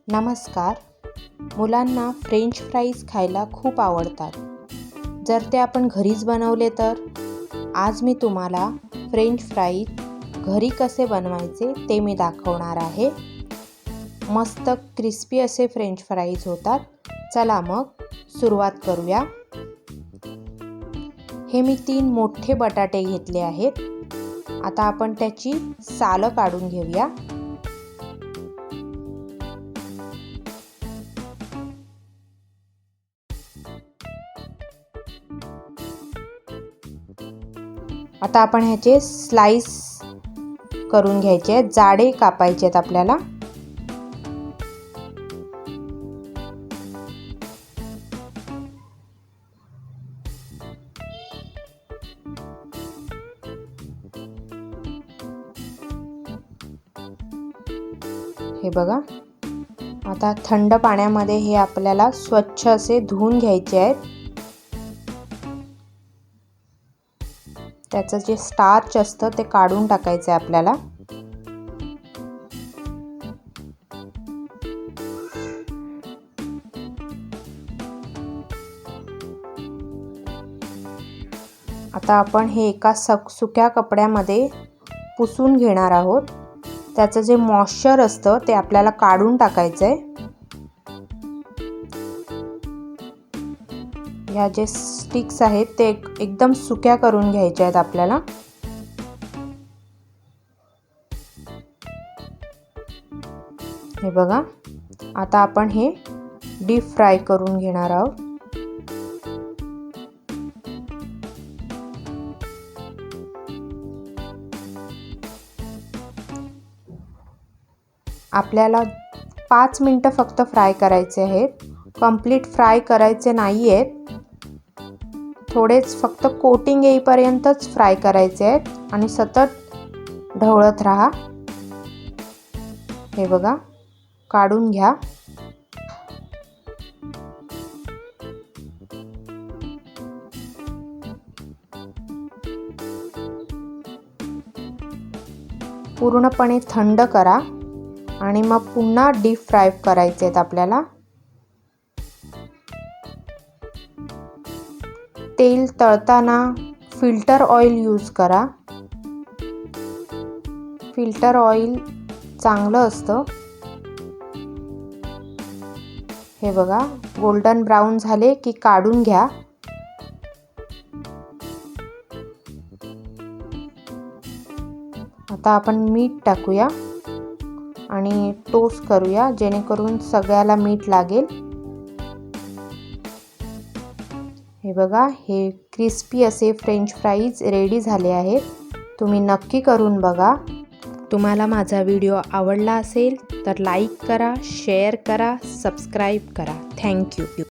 नमस्कार. मुलांना French fries खायला खूप आवडतात. जर ते आपण घरीच बनवले तर आज मी तुम्हाला फ्रेंच फ्राईज घरी कसे बनवायचे ते मी दाखवणार आहे. मस्त क्रिस्पी असे फ्रेंच फ्राईज होतात. चला मग सुरुवात करूया. हे मी 3 मोठे बटाटे घेतले आहेत. आता आपण त्याची सालं काढून घेऊया. आता आपण ह्याचे स्लाइस करून घ्यायचे आहेत, जाडे कापायचे आहेत आपल्याला. हे बघा, आता थंड पाण्यामध्ये हे आपल्याला स्वच्छ असे धुवून घ्यायचे आहेत. त्याचं जे स्टार्च असतं ते काढून टाकायचं आहे आपल्याला. आता आपण हे एका सुक्या कपड्यामध्ये पुसून घेणार आहोत. त्याचं जे मॉइश्चर असतं ते आपल्याला काढून टाकायचं आहे. ह्या जे स्टिक्स आहेत ते एकदम सुक्या करून घ्यायच्या आहेत आपल्याला. हे बघा, आता आपण हे डीप फ्राय करून घेणार आहोत. आपल्याला 5 मिनिटं फक्त फ्राय करायचे आहेत. कंप्लीट फ्राय करायचे नाही आहेत. थोडेच फक्त कोटिंग येईपर्यंतच फ्राय करायचे आहेत आणि सतत ढवळत राहा. हे बघा, काढून घ्या. पूर्णपणे थंड करा आणि मग पुन्हा डीप फ्राय करायचे आहेत आपल्याला. तेल तळताना फिल्टर ऑइल यूज करा. फिल्टर ऑइल चांगलं असतं. हे बघा, गोल्डन ब्राऊन झाले की काढून घ्या. आता आपण मीठ टाकूया आणि टोस्ट करूया जेणेकरून सगळ्याला मीठ लागेल. हे बघा, हे क्रिस्पी असे फ्रेंच फ्राईज रेडी झाले आहेत. तुम्ही नक्की करून बघा. तुम्हाला माझा व्हिडिओ आवडला असेल तर लाईक करा, शेअर करा, सबस्क्राईब करा. थँक्यू.